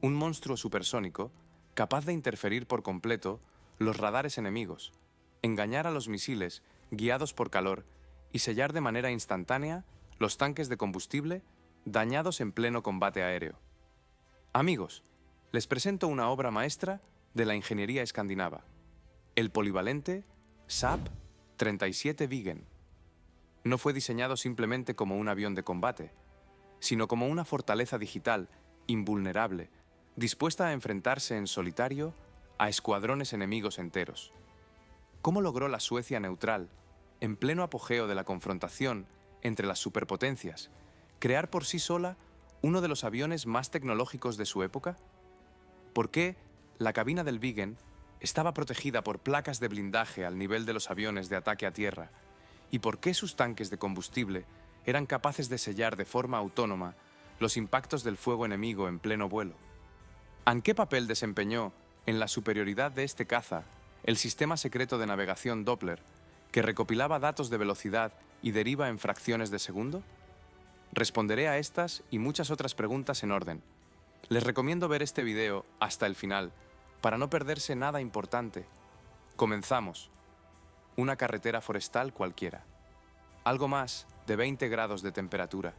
Un monstruo supersónico capaz de interferir por completo los radares enemigos, engañar a los misiles guiados por calor y sellar de manera instantánea los tanques de combustible dañados en pleno combate aéreo. Amigos, les presento una obra maestra de la ingeniería escandinava, el polivalente Saab 37 Viggen. No fue diseñado simplemente como un avión de combate, sino como una fortaleza digital invulnerable, dispuesta a enfrentarse en solitario a escuadrones enemigos enteros. ¿Cómo logró la Suecia neutral, en pleno apogeo de la confrontación entre las superpotencias, crear por sí sola uno de los aviones más tecnológicos de su época? ¿Por qué la cabina del Viggen estaba protegida por placas de blindaje al nivel de los aviones de ataque a tierra? ¿Y por qué sus tanques de combustible eran capaces de sellar de forma autónoma los impactos del fuego enemigo en pleno vuelo? ¿En qué papel desempeñó en la superioridad de este caza el sistema secreto de navegación Doppler, que recopilaba datos de velocidad y deriva en fracciones de segundo? Responderé a estas y muchas otras preguntas en orden. Les recomiendo ver este video hasta el final, para no perderse nada importante. Comenzamos. Una carretera forestal cualquiera. Algo más de 20 grados de temperatura.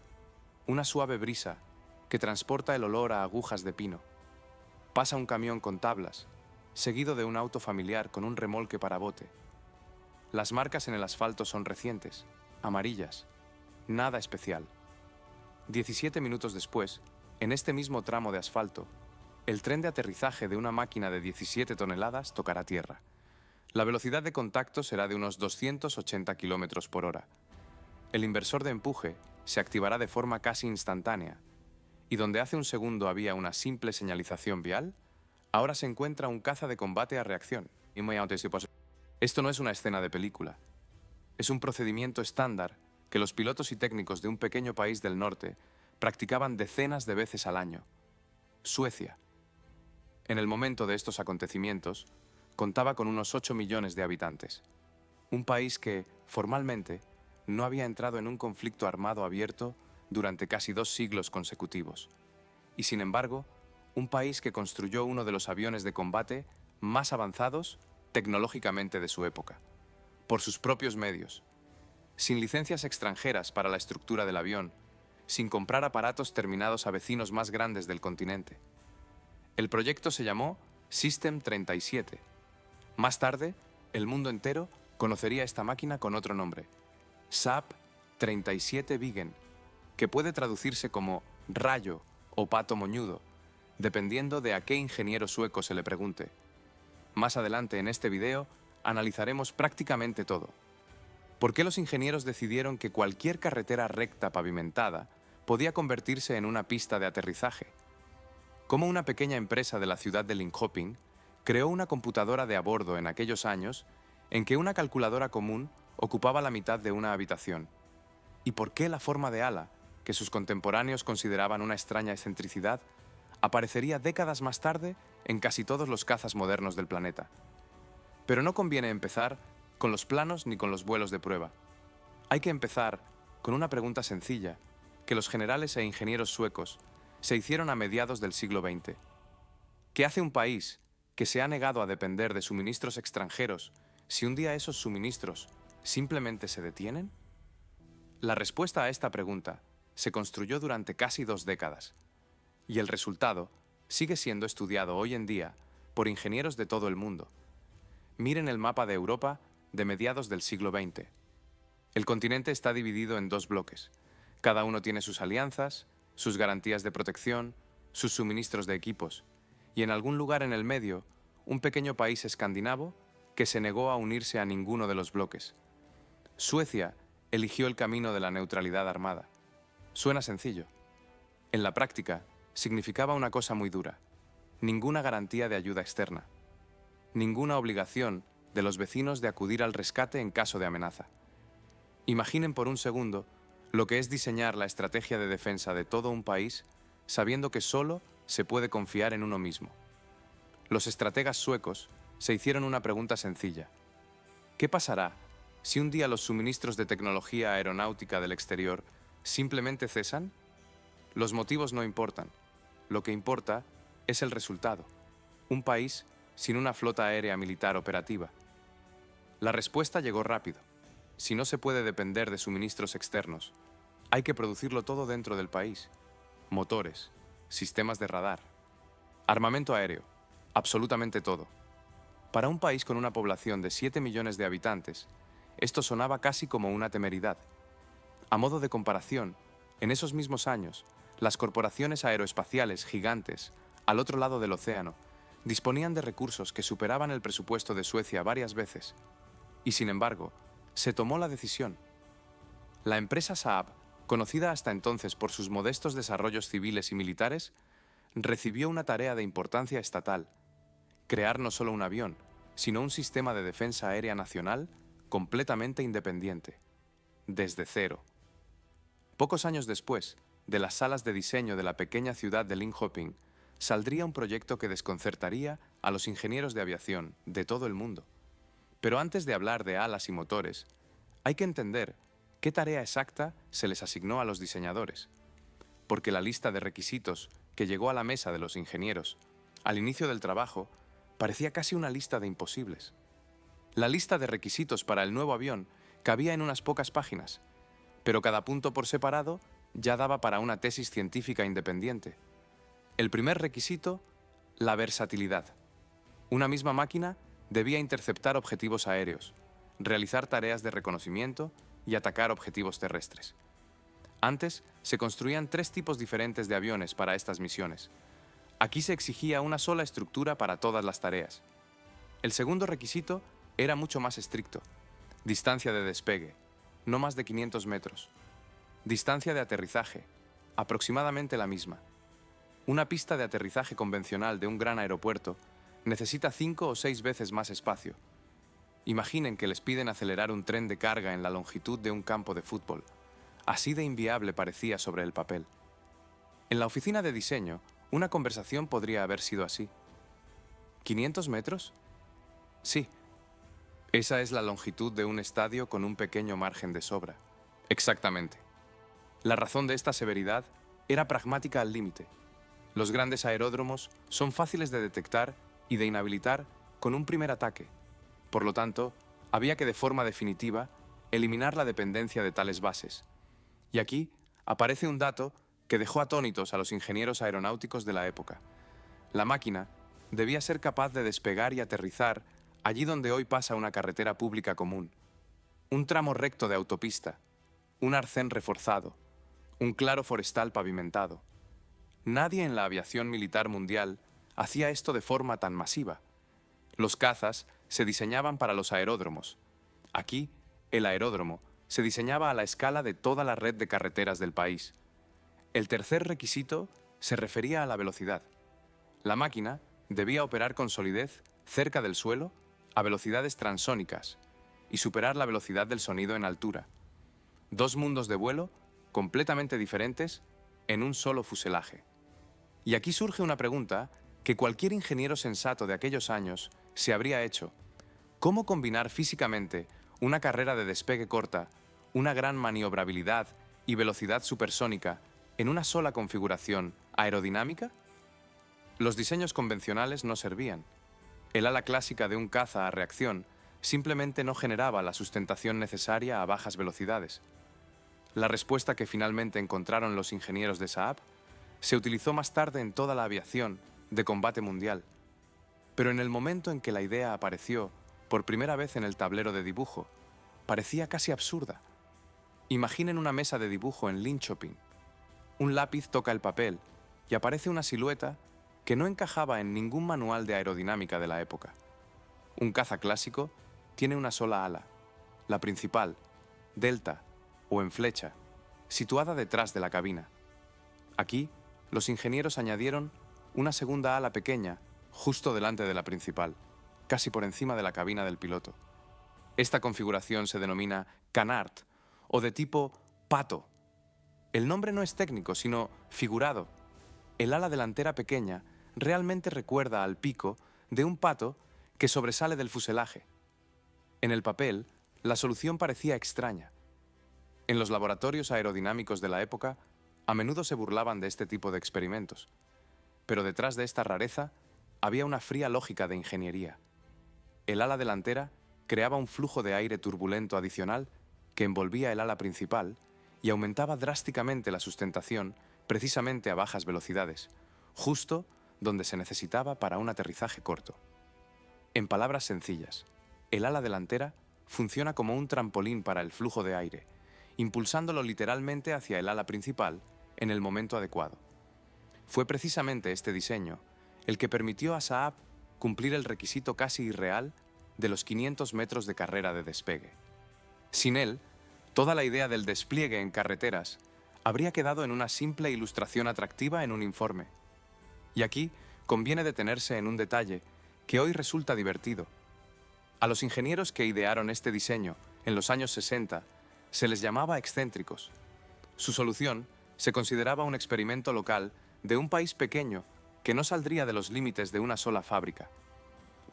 Una suave brisa que transporta el olor a agujas de pino. Pasa un camión con tablas, seguido de un auto familiar con un remolque para bote. Las marcas en el asfalto son recientes, amarillas, nada especial. 17 minutos después, en este mismo tramo de asfalto, el tren de aterrizaje de una máquina de 17 toneladas tocará tierra. La velocidad de contacto será de unos 280 km por hora. El inversor de empuje se activará de forma casi instantánea, y donde hace un segundo había una simple señalización vial, ahora se encuentra un caza de combate a reacción. Esto no es una escena de película. Es un procedimiento estándar que los pilotos y técnicos de un pequeño país del norte practicaban decenas de veces al año. Suecia. En el momento de estos acontecimientos, contaba con unos 8 millones de habitantes. Un país que, formalmente, no había entrado en un conflicto armado abierto durante casi 2 siglos consecutivos. Y sin embargo, un país que construyó uno de los aviones de combate más avanzados tecnológicamente de su época, por sus propios medios, sin licencias extranjeras para la estructura del avión, sin comprar aparatos terminados a vecinos más grandes del continente. El proyecto se llamó System 37. Más tarde, el mundo entero conocería esta máquina con otro nombre, Saab 37 Viggen, que puede traducirse como rayo o pato moñudo, dependiendo de a qué ingeniero sueco se le pregunte. Más adelante en este video analizaremos prácticamente todo. ¿Por qué los ingenieros decidieron que cualquier carretera recta pavimentada podía convertirse en una pista de aterrizaje? ¿Cómo una pequeña empresa de la ciudad de Linköping creó una computadora de a bordo en aquellos años en que una calculadora común ocupaba la mitad de una habitación? ¿Y por qué la forma de ala, que sus contemporáneos consideraban una extraña excentricidad, aparecería décadas más tarde en casi todos los cazas modernos del planeta? Pero no conviene empezar con los planos ni con los vuelos de prueba. Hay que empezar con una pregunta sencilla que los generales e ingenieros suecos se hicieron a mediados del siglo XX. ¿Qué hace un país que se ha negado a depender de suministros extranjeros si un día esos suministros simplemente se detienen? La respuesta a esta pregunta se construyó durante casi 2 décadas, y el resultado sigue siendo estudiado hoy en día por ingenieros de todo el mundo. Miren el mapa de Europa de mediados del siglo XX. El continente está dividido en 2 bloques. Cada uno tiene sus alianzas, sus garantías de protección, sus suministros de equipos, y en algún lugar en el medio, un pequeño país escandinavo que se negó a unirse a ninguno de los bloques. Suecia eligió el camino de la neutralidad armada. Suena sencillo. En la práctica, significaba una cosa muy dura: ninguna garantía de ayuda externa, ninguna obligación de los vecinos de acudir al rescate en caso de amenaza. Imaginen por un segundo lo que es diseñar la estrategia de defensa de todo un país sabiendo que solo se puede confiar en uno mismo. Los estrategas suecos se hicieron una pregunta sencilla: ¿qué pasará si un día los suministros de tecnología aeronáutica del exterior simplemente cesan? Los motivos no importan. Lo que importa es el resultado: un país sin una flota aérea militar operativa. La respuesta llegó rápido. Si no se puede depender de suministros externos, hay que producirlo todo dentro del país. Motores, sistemas de radar, armamento aéreo, absolutamente todo. Para un país con una población de 7 millones de habitantes, esto sonaba casi como una temeridad. A modo de comparación, en esos mismos años, las corporaciones aeroespaciales gigantes, al otro lado del océano, disponían de recursos que superaban el presupuesto de Suecia varias veces. Y sin embargo, se tomó la decisión. La empresa Saab, conocida hasta entonces por sus modestos desarrollos civiles y militares, recibió una tarea de importancia estatal: crear no solo un avión, sino un sistema de defensa aérea nacional completamente independiente, desde cero. Pocos años después, de las salas de diseño de la pequeña ciudad de Linköping, saldría un proyecto que desconcertaría a los ingenieros de aviación de todo el mundo. Pero antes de hablar de alas y motores, hay que entender qué tarea exacta se les asignó a los diseñadores, porque la lista de requisitos que llegó a la mesa de los ingenieros al inicio del trabajo parecía casi una lista de imposibles. La lista de requisitos para el nuevo avión cabía en unas pocas páginas, pero cada punto por separado ya daba para una tesis científica independiente. El primer requisito: la versatilidad. Una misma máquina debía interceptar objetivos aéreos, realizar tareas de reconocimiento y atacar objetivos terrestres. Antes se construían 3 tipos diferentes de aviones para estas misiones. Aquí se exigía una sola estructura para todas las tareas. El segundo requisito era mucho más estricto: distancia de despegue, no más de 500 metros. Distancia de aterrizaje, aproximadamente la misma. Una pista de aterrizaje convencional de un gran aeropuerto necesita 5 o 6 veces más espacio. Imaginen que les piden acelerar un tren de carga en la longitud de un campo de fútbol. Así de inviable parecía sobre el papel. En la oficina de diseño, una conversación podría haber sido así. ¿500 metros? Sí. Esa es la longitud de un estadio con un pequeño margen de sobra. Exactamente. La razón de esta severidad era pragmática al límite. Los grandes aeródromos son fáciles de detectar y de inhabilitar con un primer ataque. Por lo tanto, había que de forma definitiva eliminar la dependencia de tales bases. Y aquí aparece un dato que dejó atónitos a los ingenieros aeronáuticos de la época. La máquina debía ser capaz de despegar y aterrizar allí donde hoy pasa una carretera pública común, un tramo recto de autopista, un arcén reforzado, un claro forestal pavimentado. Nadie en la aviación militar mundial hacía esto de forma tan masiva. Los cazas se diseñaban para los aeródromos. Aquí, el aeródromo se diseñaba a la escala de toda la red de carreteras del país. El tercer requisito se refería a la velocidad. La máquina debía operar con solidez cerca del suelo a velocidades transónicas y superar la velocidad del sonido en altura. 2 mundos de vuelo completamente diferentes en un solo fuselaje. Y aquí surge una pregunta que cualquier ingeniero sensato de aquellos años se habría hecho: ¿cómo combinar físicamente una carrera de despegue corta, una gran maniobrabilidad y velocidad supersónica en una sola configuración aerodinámica? Los diseños convencionales no servían. El ala clásica de un caza a reacción simplemente no generaba la sustentación necesaria a bajas velocidades. La respuesta que finalmente encontraron los ingenieros de Saab se utilizó más tarde en toda la aviación de combate mundial. Pero en el momento en que la idea apareció por primera vez en el tablero de dibujo, parecía casi absurda. Imaginen una mesa de dibujo en Linköping. Un lápiz toca el papel y aparece una silueta que no encajaba en ningún manual de aerodinámica de la época. Un caza clásico tiene una sola ala, la principal, delta o en flecha, situada detrás de la cabina. Aquí, los ingenieros añadieron una segunda ala pequeña justo delante de la principal, casi por encima de la cabina del piloto. Esta configuración se denomina canard o de tipo pato. El nombre no es técnico, sino figurado. El ala delantera pequeña realmente recuerda al pico de un pato que sobresale del fuselaje. En el papel, la solución parecía extraña. En los laboratorios aerodinámicos de la época, a menudo se burlaban de este tipo de experimentos. Pero detrás de esta rareza había una fría lógica de ingeniería. El ala delantera creaba un flujo de aire turbulento adicional que envolvía el ala principal y aumentaba drásticamente la sustentación precisamente a bajas velocidades, justo donde se necesitaba para un aterrizaje corto. En palabras sencillas, el ala delantera funciona como un trampolín para el flujo de aire, impulsándolo literalmente hacia el ala principal en el momento adecuado. Fue precisamente este diseño el que permitió a Saab cumplir el requisito casi irreal de los 500 metros de carrera de despegue. Sin él, toda la idea del despliegue en carreteras habría quedado en una simple ilustración atractiva en un informe. Y aquí conviene detenerse en un detalle que hoy resulta divertido. A los ingenieros que idearon este diseño en los años 60 se les llamaba excéntricos. Su solución se consideraba un experimento local de un país pequeño que no saldría de los límites de una sola fábrica.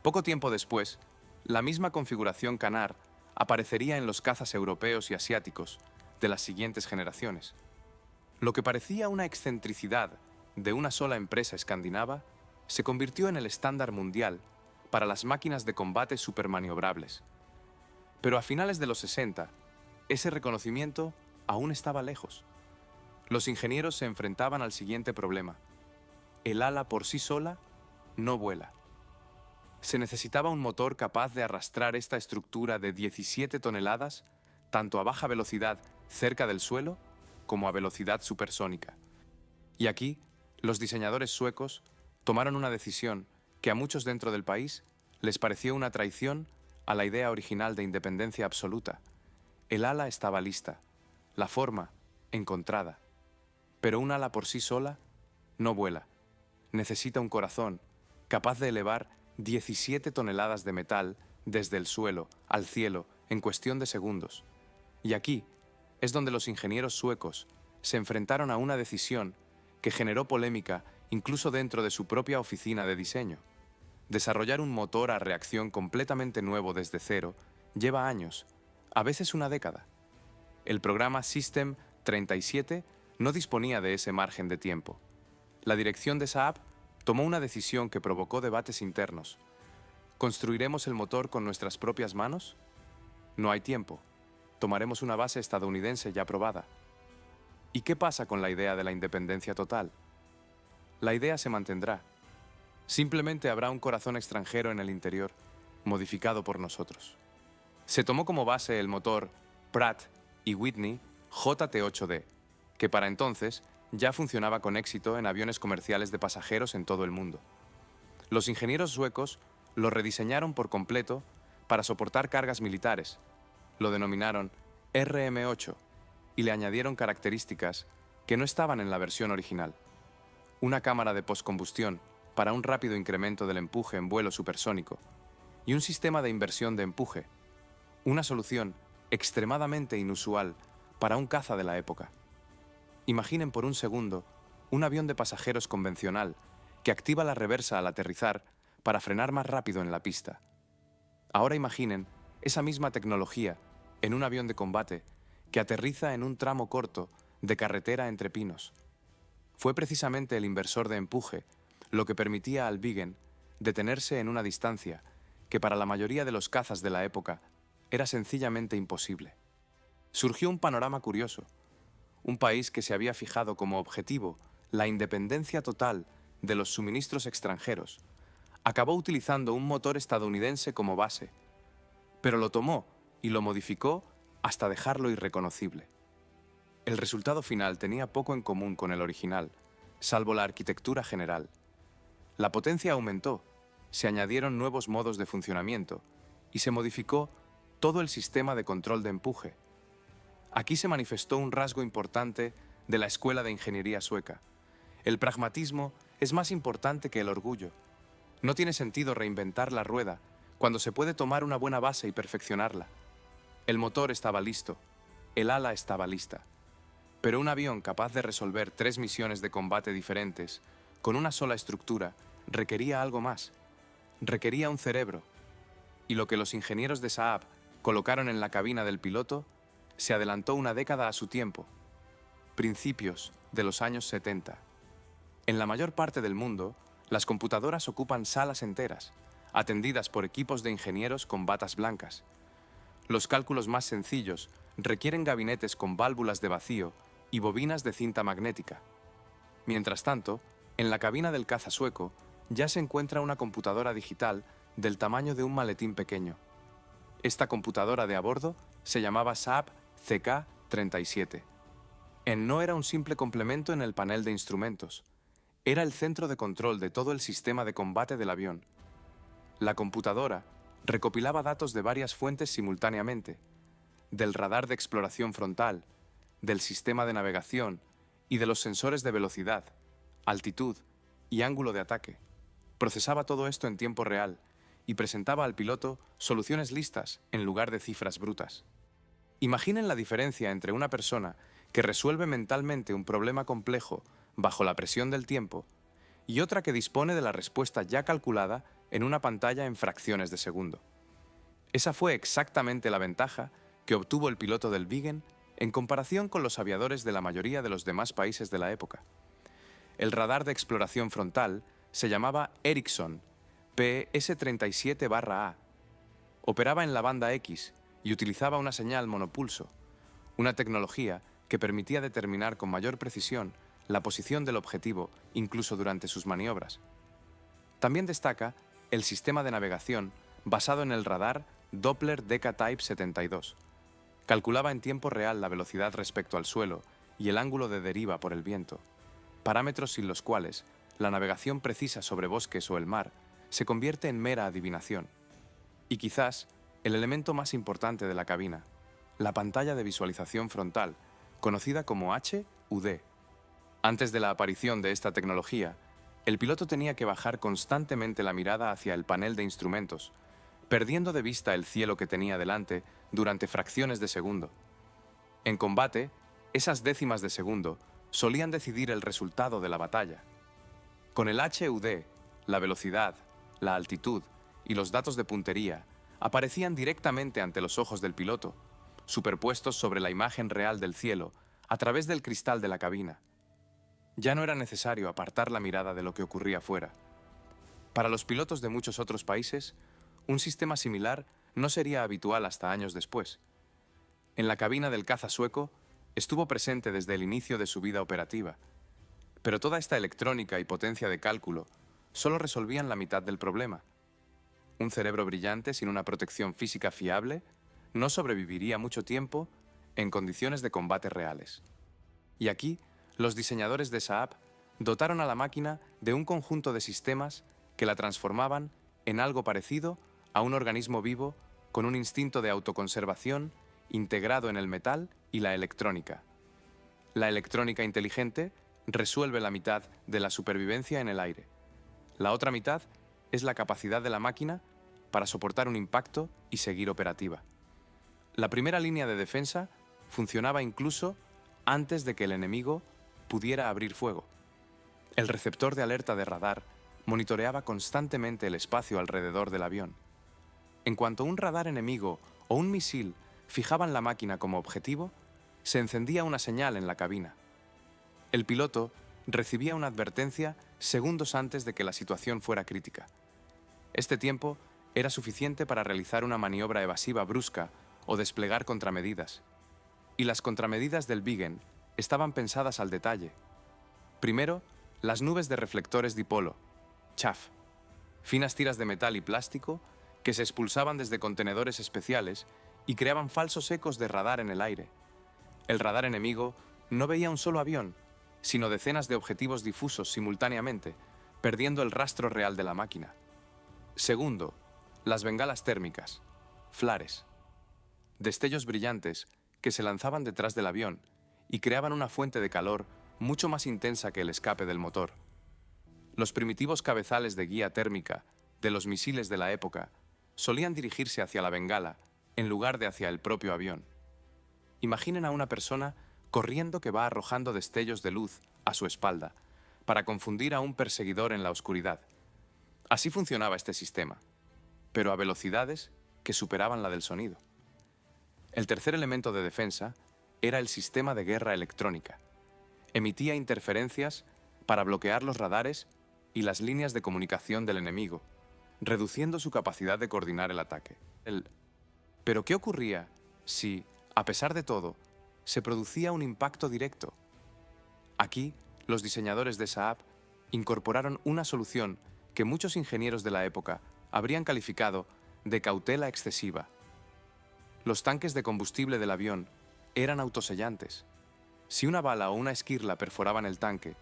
Poco tiempo después, la misma configuración Canard aparecería en los cazas europeos y asiáticos de las siguientes generaciones. Lo que parecía una excentricidad de una sola empresa escandinava se convirtió en el estándar mundial para las máquinas de combate supermaniobrables. Pero a finales de los 60, ese reconocimiento aún estaba lejos. Los ingenieros se enfrentaban al siguiente problema. El ala por sí sola no vuela. Se necesitaba un motor capaz de arrastrar esta estructura de 17 toneladas, tanto a baja velocidad cerca del suelo como a velocidad supersónica. Y aquí, los diseñadores suecos tomaron una decisión que a muchos dentro del país les pareció una traición a la idea original de independencia absoluta. El ala estaba lista, la forma encontrada, pero un ala por sí sola no vuela. Necesita un corazón capaz de elevar 17 toneladas de metal desde el suelo al cielo en cuestión de segundos. Y aquí es donde los ingenieros suecos se enfrentaron a una decisión que generó polémica incluso dentro de su propia oficina de diseño. Desarrollar un motor a reacción completamente nuevo desde cero lleva años, a veces una década. El programa System 37 no disponía de ese margen de tiempo. La dirección de Saab tomó una decisión que provocó debates internos. ¿Construiremos el motor con nuestras propias manos? No hay tiempo. Tomaremos una base estadounidense ya probada. ¿Y qué pasa con la idea de la independencia total? La idea se mantendrá. Simplemente habrá un corazón extranjero en el interior, modificado por nosotros. Se tomó como base el motor Pratt y Whitney JT8D, que para entonces ya funcionaba con éxito en aviones comerciales de pasajeros en todo el mundo. Los ingenieros suecos lo rediseñaron por completo para soportar cargas militares. Lo denominaron RM8 y le añadieron características que no estaban en la versión original. Una cámara de postcombustión para un rápido incremento del empuje en vuelo supersónico y un sistema de inversión de empuje, una solución extremadamente inusual para un caza de la época. Imaginen por un segundo un avión de pasajeros convencional que activa la reversa al aterrizar para frenar más rápido en la pista. Ahora imaginen esa misma tecnología en un avión de combate que aterriza en un tramo corto de carretera entre pinos. Fue precisamente el inversor de empuje lo que permitía al Viggen detenerse en una distancia que para la mayoría de los cazas de la época era sencillamente imposible. Surgió un panorama curioso. Un país que se había fijado como objetivo la independencia total de los suministros extranjeros, acabó utilizando un motor estadounidense como base, pero lo tomó y lo modificó hasta dejarlo irreconocible. El resultado final tenía poco en común con el original, salvo la arquitectura general. La potencia aumentó, se añadieron nuevos modos de funcionamiento y se modificó todo el sistema de control de empuje. Aquí se manifestó un rasgo importante de la escuela de ingeniería sueca. El pragmatismo es más importante que el orgullo. No tiene sentido reinventar la rueda cuando se puede tomar una buena base y perfeccionarla. El motor estaba listo, el ala estaba lista. Pero un avión capaz de resolver 3 misiones de combate diferentes con una sola estructura requería algo más. Requería un cerebro. Y lo que los ingenieros de Saab colocaron en la cabina del piloto se adelantó una década a su tiempo, principios de los años 70. En la mayor parte del mundo, las computadoras ocupan salas enteras, atendidas por equipos de ingenieros con batas blancas. Los cálculos más sencillos requieren gabinetes con válvulas de vacío y bobinas de cinta magnética. Mientras tanto, en la cabina del caza sueco ya se encuentra una computadora digital del tamaño de un maletín pequeño. Esta computadora de a bordo se llamaba Saab CK-37. No era un simple complemento en el panel de instrumentos. Era el centro de control de todo el sistema de combate del avión. La computadora recopilaba datos de varias fuentes simultáneamente: del radar de exploración frontal, del sistema de navegación y de los sensores de velocidad, altitud y ángulo de ataque. Procesaba todo esto en tiempo real y presentaba al piloto soluciones listas en lugar de cifras brutas. Imaginen la diferencia entre una persona que resuelve mentalmente un problema complejo bajo la presión del tiempo y otra que dispone de la respuesta ya calculada en una pantalla en fracciones de segundo. Esa fue exactamente la ventaja que obtuvo el piloto del Viggen en comparación con los aviadores de la mayoría de los demás países de la época. El radar de exploración frontal se llamaba Ericsson PS-37-A. Operaba en la banda X y utilizaba una señal monopulso, una tecnología que permitía determinar con mayor precisión la posición del objetivo incluso durante sus maniobras. También destaca el sistema de navegación basado en el radar Doppler Decca Type 72. Calculaba en tiempo real la velocidad respecto al suelo y el ángulo de deriva por el viento, parámetros sin los cuales la navegación precisa sobre bosques o el mar se convierte en mera adivinación. Y quizás el elemento más importante de la cabina, la pantalla de visualización frontal, conocida como HUD. Antes de la aparición de esta tecnología, el piloto tenía que bajar constantemente la mirada hacia el panel de instrumentos, perdiendo de vista el cielo que tenía delante durante fracciones de segundo. En combate, esas décimas de segundo solían decidir el resultado de la batalla. Con el HUD, la velocidad, la altitud y los datos de puntería aparecían directamente ante los ojos del piloto, superpuestos sobre la imagen real del cielo a través del cristal de la cabina. Ya no era necesario apartar la mirada de lo que ocurría fuera. Para los pilotos de muchos otros países, un sistema similar no sería habitual hasta años después. En la cabina del caza sueco estuvo presente desde el inicio de su vida operativa, pero toda esta electrónica y potencia de cálculo solo resolvían la mitad del problema. Un cerebro brillante sin una protección física fiable no sobreviviría mucho tiempo en condiciones de combate reales. Y aquí, los diseñadores de Saab dotaron a la máquina de un conjunto de sistemas que la transformaban en algo parecido a un organismo vivo con un instinto de autoconservación integrado en el metal y la electrónica. La electrónica inteligente resuelve la mitad de la supervivencia en el aire. La otra mitad es la capacidad de la máquina para soportar un impacto y seguir operativa. La primera línea de defensa funcionaba incluso antes de que el enemigo pudiera abrir fuego. El receptor de alerta de radar monitoreaba constantemente el espacio alrededor del avión. En cuanto un radar enemigo o un misil fijaban la máquina como objetivo, se encendía una señal en la cabina. El piloto recibía una advertencia segundos antes de que la situación fuera crítica. Este tiempo era suficiente para realizar una maniobra evasiva brusca o desplegar contramedidas. Y las contramedidas del Viggen estaban pensadas al detalle. Primero, las nubes de reflectores dipolo, chaff, finas tiras de metal y plástico que se expulsaban desde contenedores especiales y creaban falsos ecos de radar en el aire. El radar enemigo no veía un solo avión, sino decenas de objetivos difusos simultáneamente, perdiendo el rastro real de la máquina. Segundo, las bengalas térmicas, flares, destellos brillantes que se lanzaban detrás del avión y creaban una fuente de calor mucho más intensa que el escape del motor. Los primitivos cabezales de guía térmica de los misiles de la época solían dirigirse hacia la bengala en lugar de hacia el propio avión. Imaginen a una persona corriendo que va arrojando destellos de luz a su espalda para confundir a un perseguidor en la oscuridad. Así funcionaba este sistema, pero a velocidades que superaban la del sonido. El tercer elemento de defensa era el sistema de guerra electrónica. Emitía interferencias para bloquear los radares y las líneas de comunicación del enemigo, reduciendo su capacidad de coordinar el ataque. Pero ¿qué ocurría si, a pesar de todo, se producía un impacto directo? Aquí, los diseñadores de Saab incorporaron una solución que muchos ingenieros de la época habrían calificado de cautela excesiva. Los tanques de combustible del avión eran autosellantes. Si una bala o una esquirla perforaban el tanque,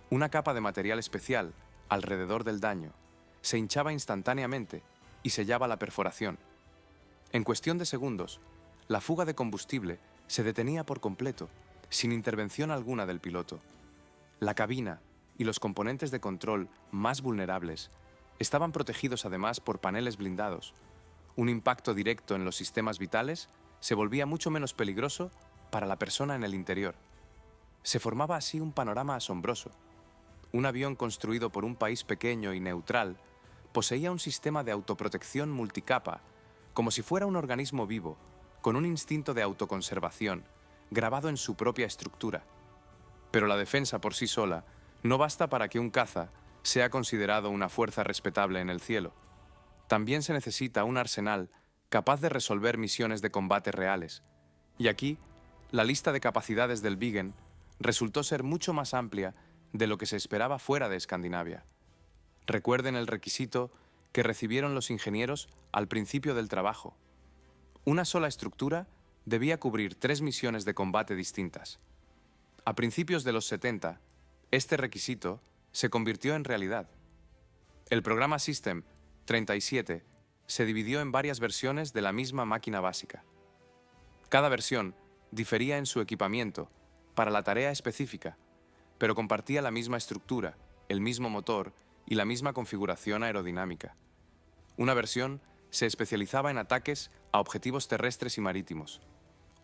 una capa de material especial alrededor del daño se hinchaba instantáneamente y sellaba la perforación. En cuestión de segundos, la fuga de combustible se detenía por completo, sin intervención alguna del piloto. La cabina y los componentes de control más vulnerables estaban protegidos además por paneles blindados. Un impacto directo en los sistemas vitales se volvía mucho menos peligroso para la persona en el interior. Se formaba así un panorama asombroso. Un avión construido por un país pequeño y neutral poseía un sistema de autoprotección multicapa, como si fuera un organismo vivo, con un instinto de autoconservación, grabado en su propia estructura. Pero la defensa por sí sola no basta para que un caza sea considerado una fuerza respetable en el cielo. También se necesita un arsenal capaz de resolver misiones de combate reales. Y aquí, la lista de capacidades del Viggen resultó ser mucho más amplia de lo que se esperaba fuera de Escandinavia. Recuerden el requisito que recibieron los ingenieros al principio del trabajo. Una sola estructura debía cubrir 3 misiones de combate distintas. A principios de los 70, este requisito se convirtió en realidad. El programa System 37 se dividió en varias versiones de la misma máquina básica. Cada versión difería en su equipamiento para la tarea específica, pero compartía la misma estructura, el mismo motor y la misma configuración aerodinámica. Una versión se especializaba en ataques a objetivos terrestres y marítimos,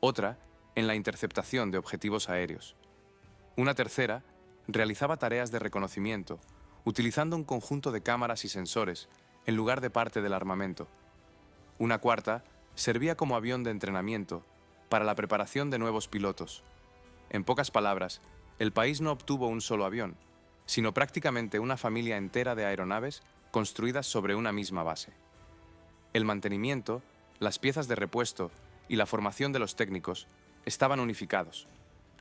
otra en la interceptación de objetivos aéreos. Una tercera realizaba tareas de reconocimiento, utilizando un conjunto de cámaras y sensores en lugar de parte del armamento. Una cuarta servía como avión de entrenamiento para la preparación de nuevos pilotos. En pocas palabras, el país no obtuvo un solo avión, sino prácticamente una familia entera de aeronaves construidas sobre una misma base. El mantenimiento, las piezas de repuesto y la formación de los técnicos estaban unificados,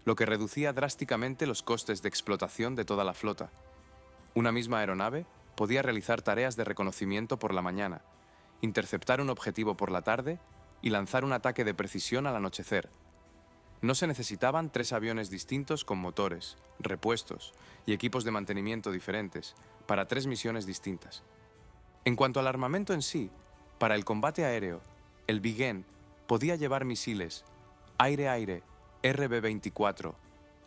lo que reducía drásticamente los costes de explotación de toda la flota. Una misma aeronave podía realizar tareas de reconocimiento por la mañana, interceptar un objetivo por la tarde y lanzar un ataque de precisión al anochecer. No se necesitaban 3 aviones distintos con motores, repuestos y equipos de mantenimiento diferentes para 3 misiones distintas. En cuanto al armamento en sí, para el combate aéreo, el Viggen podía llevar misiles aire-aire RB-24,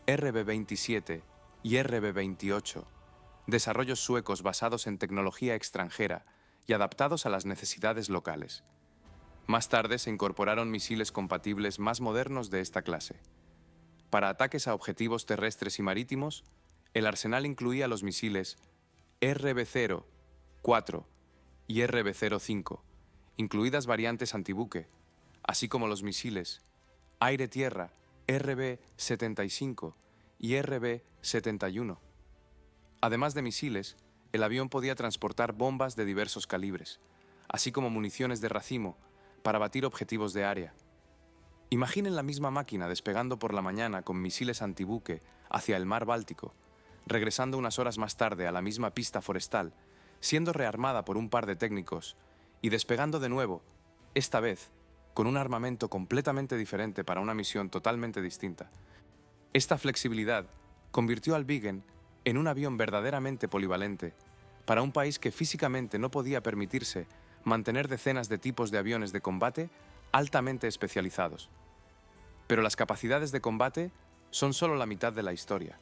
RB-27 y RB-28, desarrollos suecos basados en tecnología extranjera y adaptados a las necesidades locales. Más tarde se incorporaron misiles compatibles más modernos de esta clase. Para ataques a objetivos terrestres y marítimos, el arsenal incluía los misiles RB-0, 4 y RB-05, incluidas variantes antibuque, así como los misiles aire-tierra RB-75 y RB-71. Además de misiles, el avión podía transportar bombas de diversos calibres, así como municiones de racimo para batir objetivos de área. Imaginen la misma máquina despegando por la mañana con misiles antibuque hacia el mar Báltico, regresando unas horas más tarde a la misma pista forestal, siendo rearmada por un par de técnicos y despegando de nuevo, esta vez con un armamento completamente diferente para una misión totalmente distinta. Esta flexibilidad convirtió al Viggen en un avión verdaderamente polivalente para un país que físicamente no podía permitirse mantener decenas de tipos de aviones de combate altamente especializados. Pero las capacidades de combate son solo la mitad de la historia.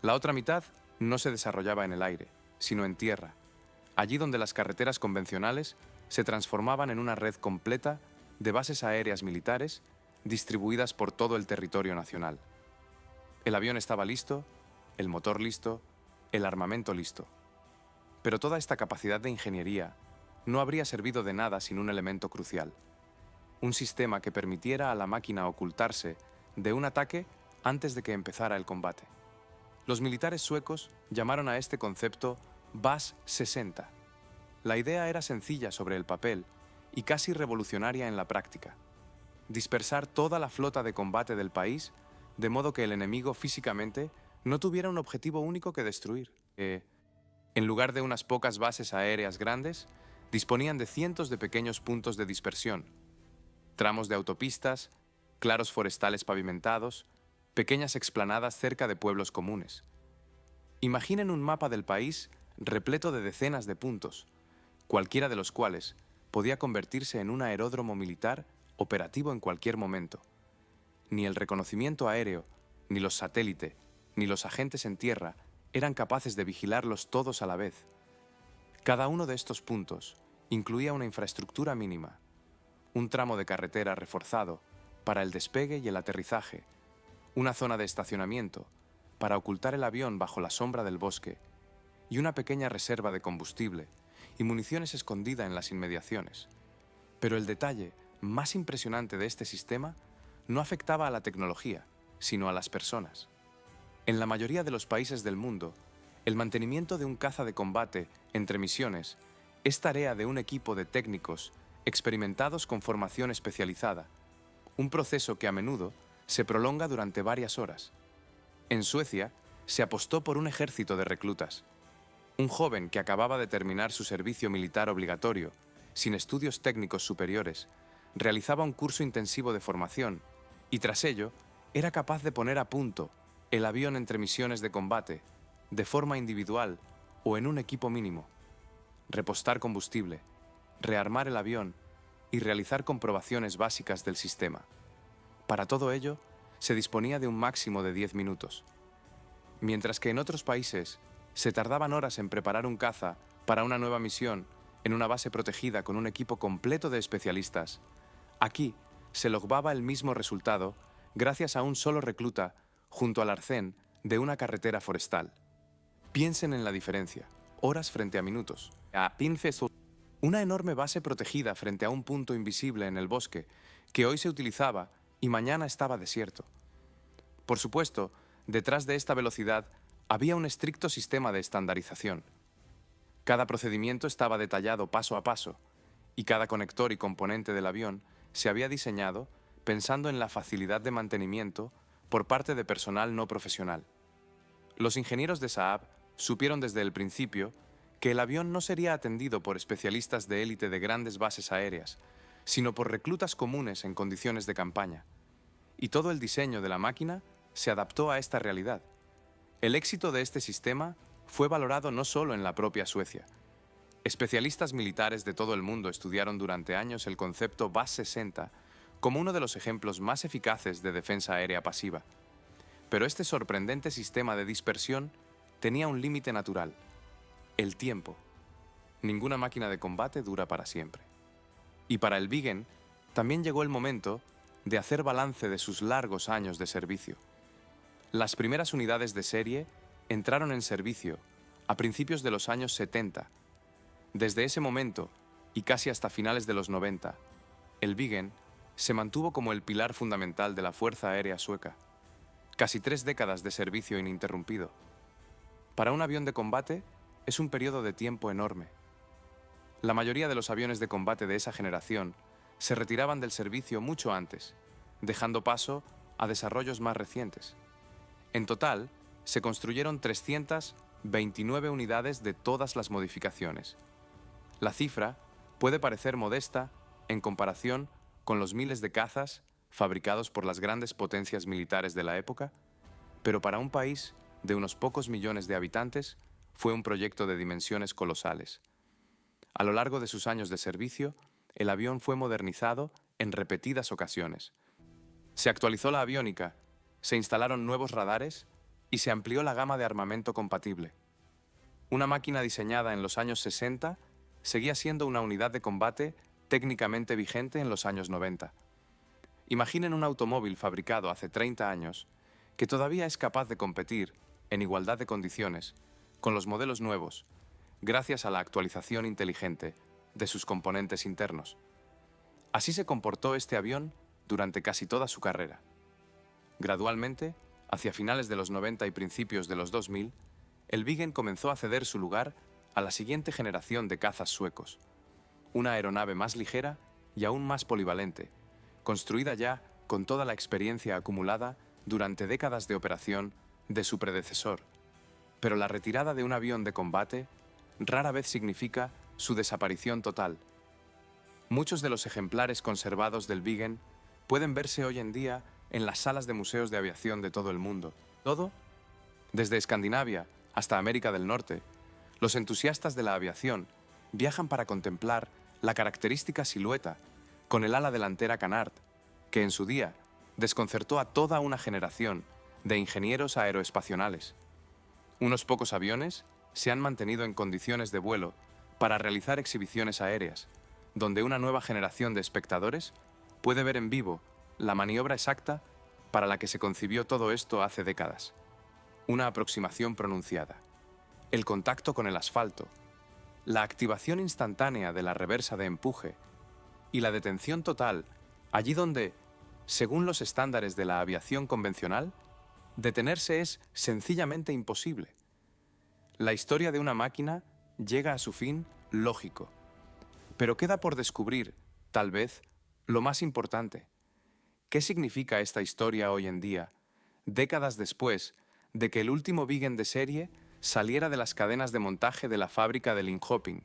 La otra mitad no se desarrollaba en el aire, sino en tierra, allí donde las carreteras convencionales se transformaban en una red completa de bases aéreas militares distribuidas por todo el territorio nacional. El avión estaba listo, el motor listo, el armamento listo. Pero toda esta capacidad de ingeniería no habría servido de nada sin un elemento crucial: un sistema que permitiera a la máquina ocultarse de un ataque antes de que empezara el combate. Los militares suecos llamaron a este concepto VAS 60. La idea era sencilla sobre el papel y casi revolucionaria en la práctica: dispersar toda la flota de combate del país de modo que el enemigo físicamente no tuviera un objetivo único que destruir. En lugar de unas pocas bases aéreas grandes, disponían de cientos de pequeños puntos de dispersión, tramos de autopistas, claros forestales pavimentados, pequeñas explanadas cerca de pueblos comunes. Imaginen un mapa del país repleto de decenas de puntos, cualquiera de los cuales podía convertirse en un aeródromo militar operativo en cualquier momento. Ni el reconocimiento aéreo, ni los satélites, ni los agentes en tierra eran capaces de vigilarlos todos a la vez. Cada uno de estos puntos incluía una infraestructura mínima: un tramo de carretera reforzado para el despegue y el aterrizaje, una zona de estacionamiento para ocultar el avión bajo la sombra del bosque, y una pequeña reserva de combustible y municiones escondida en las inmediaciones. Pero el detalle más impresionante de este sistema no afectaba a la tecnología, sino a las personas. En la mayoría de los países del mundo, el mantenimiento de un caza de combate entre misiones es tarea de un equipo de técnicos experimentados con formación especializada, un proceso que a menudo se prolonga durante varias horas. En Suecia, se apostó por un ejército de reclutas. Un joven que acababa de terminar su servicio militar obligatorio, sin estudios técnicos superiores, realizaba un curso intensivo de formación y, tras ello, era capaz de poner a punto el avión entre misiones de combate, de forma individual o en un equipo mínimo, repostar combustible, rearmar el avión y realizar comprobaciones básicas del sistema. Para todo ello, se disponía de un máximo de 10 minutos. Mientras que en otros países se tardaban horas en preparar un caza para una nueva misión en una base protegida con un equipo completo de especialistas, aquí se lograba el mismo resultado gracias a un solo recluta junto al arcén de una carretera forestal. Piensen en la diferencia: horas frente a minutos. Una enorme base protegida frente a un punto invisible en el bosque que hoy se utilizaba y mañana estaba desierto. Por supuesto, detrás de esta velocidad había un estricto sistema de estandarización. Cada procedimiento estaba detallado paso a paso, y cada conector y componente del avión se había diseñado pensando en la facilidad de mantenimiento por parte de personal no profesional. Los ingenieros de Saab supieron desde el principio que el avión no sería atendido por especialistas de élite de grandes bases aéreas, sino por reclutas comunes en condiciones de campaña. Y todo el diseño de la máquina se adaptó a esta realidad. El éxito de este sistema fue valorado no solo en la propia Suecia. Especialistas militares de todo el mundo estudiaron durante años el concepto VAS 60 como uno de los ejemplos más eficaces de defensa aérea pasiva. Pero este sorprendente sistema de dispersión tenía un límite natural: el tiempo. Ninguna máquina de combate dura para siempre. Y para el Viggen también llegó el momento de hacer balance de sus largos años de servicio. Las primeras unidades de serie entraron en servicio a principios de los años 70. Desde ese momento, y casi hasta finales de los 90, el Viggen se mantuvo como el pilar fundamental de la Fuerza Aérea Sueca. Casi 3 décadas de servicio ininterrumpido. Para un avión de combate es un periodo de tiempo enorme. La mayoría de los aviones de combate de esa generación se retiraban del servicio mucho antes, dejando paso a desarrollos más recientes. En total, se construyeron 329 unidades de todas las modificaciones. La cifra puede parecer modesta en comparación con los miles de cazas fabricados por las grandes potencias militares de la época, pero para un país de unos pocos millones de habitantes fue un proyecto de dimensiones colosales. A lo largo de sus años de servicio, el avión fue modernizado en repetidas ocasiones. Se actualizó la aviónica, se instalaron nuevos radares y se amplió la gama de armamento compatible. Una máquina diseñada en los años 60 seguía siendo una unidad de combate técnicamente vigente en los años 90. Imaginen un automóvil fabricado hace 30 años que todavía es capaz de competir, en igualdad de condiciones, con los modelos nuevos, gracias a la actualización inteligente de sus componentes internos. Así se comportó este avión durante casi toda su carrera. Gradualmente, Hacia finales de los 90 y principios de los 2000, el Viggen comenzó a ceder su lugar a la siguiente generación de cazas suecos, una aeronave más ligera y aún más polivalente, construida ya con toda la experiencia acumulada durante décadas de operación de su predecesor. Pero la retirada de un avión de combate rara vez significa su desaparición total. Muchos de los ejemplares conservados del Viggen pueden verse hoy en día en las salas de museos de aviación de todo el mundo. Todo, desde Escandinavia hasta América del Norte, los entusiastas de la aviación viajan para contemplar la característica silueta con el ala delantera canard, que en su día desconcertó a toda una generación de ingenieros aeroespacionales. Unos pocos aviones se han mantenido en condiciones de vuelo para realizar exhibiciones aéreas, donde una nueva generación de espectadores puede ver en vivo la maniobra exacta para la que se concibió todo esto hace décadas. Una aproximación pronunciada, el contacto con el asfalto, la activación instantánea de la reversa de empuje y la detención total allí donde, según los estándares de la aviación convencional, detenerse es sencillamente imposible. La historia de una máquina llega a su fin lógico, pero queda por descubrir, tal vez, lo más importante. ¿Qué significa esta historia hoy en día, décadas después de que el último Viggen de serie saliera de las cadenas de montaje de la fábrica de Linköping?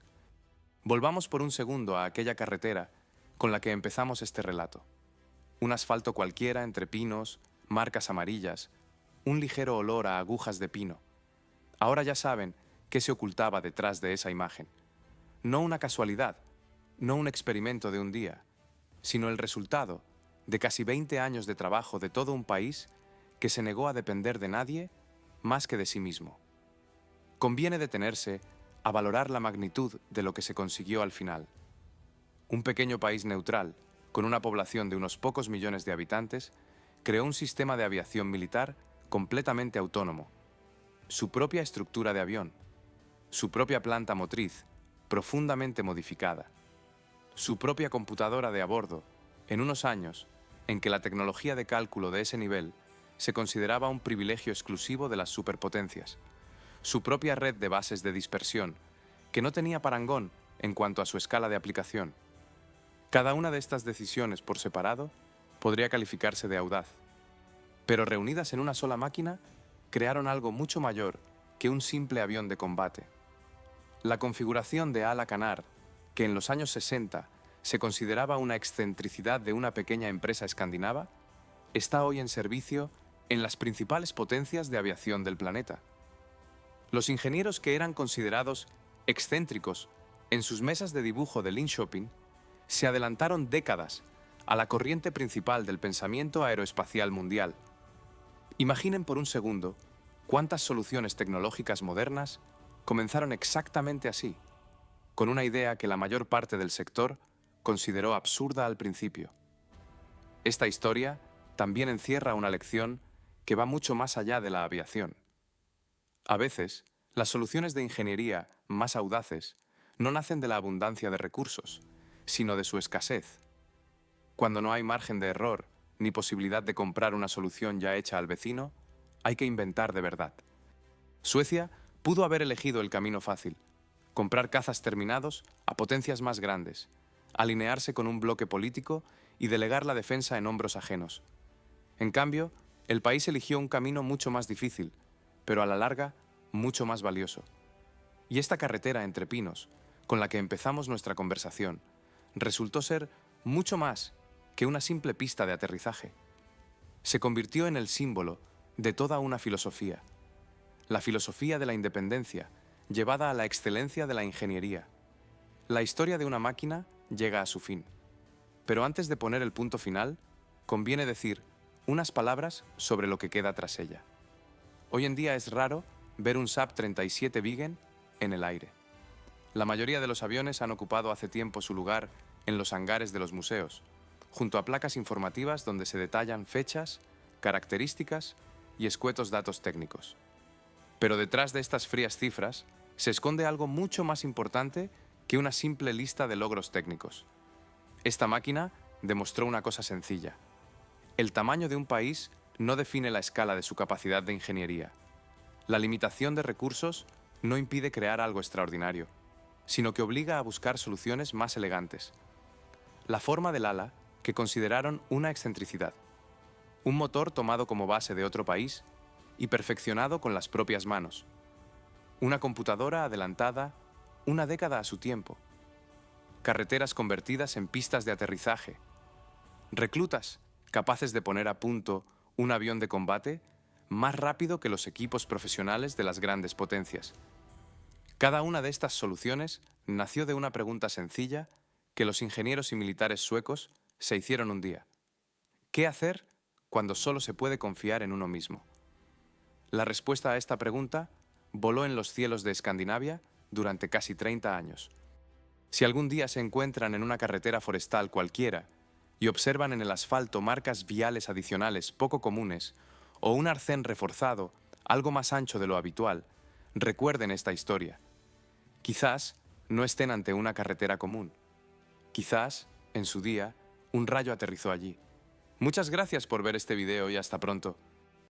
Volvamos por un segundo a aquella carretera con la que empezamos este relato. Un asfalto cualquiera entre pinos, marcas amarillas, un ligero olor a agujas de pino. Ahora ya saben qué se ocultaba detrás de esa imagen. No una casualidad, no un experimento de un día, sino el resultado de casi 20 años de trabajo de todo un país que se negó a depender de nadie más que de sí mismo. Conviene detenerse a valorar la magnitud de lo que se consiguió al final. Un pequeño país neutral, con una población de unos pocos millones de habitantes, creó un sistema de aviación militar completamente autónomo, su propia estructura de avión, su propia planta motriz, profundamente modificada, su propia computadora de a bordo, en unos años en que la tecnología de cálculo de ese nivel se consideraba un privilegio exclusivo de las superpotencias, su propia red de bases de dispersión, que no tenía parangón en cuanto a su escala de aplicación. Cada una de estas decisiones por separado podría calificarse de audaz, pero reunidas en una sola máquina, crearon algo mucho mayor que un simple avión de combate. La configuración de ala canard, que en los años 60 se consideraba una excentricidad de una pequeña empresa escandinava, está hoy en servicio en las principales potencias de aviación del planeta. Los ingenieros que eran considerados excéntricos en sus mesas de dibujo de Linköping se adelantaron décadas a la corriente principal del pensamiento aeroespacial mundial. Imaginen por un segundo cuántas soluciones tecnológicas modernas comenzaron exactamente así, con una idea que la mayor parte del sector consideró absurda al principio. Esta historia también encierra una lección que va mucho más allá de la aviación. A veces, las soluciones de ingeniería más audaces no nacen de la abundancia de recursos, sino de su escasez. Cuando no hay margen de error ni posibilidad de comprar una solución ya hecha al vecino, hay que inventar de verdad. Suecia pudo haber elegido el camino fácil: comprar cazas terminados a potencias más grandes, alinearse con un bloque político y delegar la defensa en hombros ajenos. En cambio, el país eligió un camino mucho más difícil, pero a la larga mucho más valioso. Y esta carretera entre pinos, con la que empezamos nuestra conversación, resultó ser mucho más que una simple pista de aterrizaje. Se convirtió en el símbolo de toda una filosofía, la filosofía de la independencia, llevada a la excelencia de la ingeniería. La historia de una máquina llega a su fin. Pero antes de poner el punto final, conviene decir unas palabras sobre lo que queda tras ella. Hoy en día es raro ver un Saab 37 Viggen en el aire. La mayoría de los aviones han ocupado hace tiempo su lugar en los hangares de los museos, junto a placas informativas donde se detallan fechas, características y escuetos datos técnicos. Pero detrás de estas frías cifras se esconde algo mucho más importante que una simple lista de logros técnicos. Esta máquina demostró una cosa sencilla: el tamaño de un país no define la escala de su capacidad de ingeniería. La limitación de recursos no impide crear algo extraordinario, sino que obliga a buscar soluciones más elegantes. La forma del ala, que consideraron una excentricidad. Un motor tomado como base de otro país y perfeccionado con las propias manos. Una computadora adelantada una década a su tiempo. Carreteras convertidas en pistas de aterrizaje. Reclutas capaces de poner a punto un avión de combate más rápido que los equipos profesionales de las grandes potencias. Cada una de estas soluciones nació de una pregunta sencilla que los ingenieros y militares suecos se hicieron un día. ¿Qué hacer cuando solo se puede confiar en uno mismo? La respuesta a esta pregunta voló en los cielos de Escandinavia durante casi 30 años. Si algún día se encuentran en una carretera forestal cualquiera y observan en el asfalto marcas viales adicionales poco comunes o un arcén reforzado algo más ancho de lo habitual, recuerden esta historia. Quizás no estén ante una carretera común. Quizás, en su día, un rayo aterrizó allí. Muchas gracias por ver este video y hasta pronto.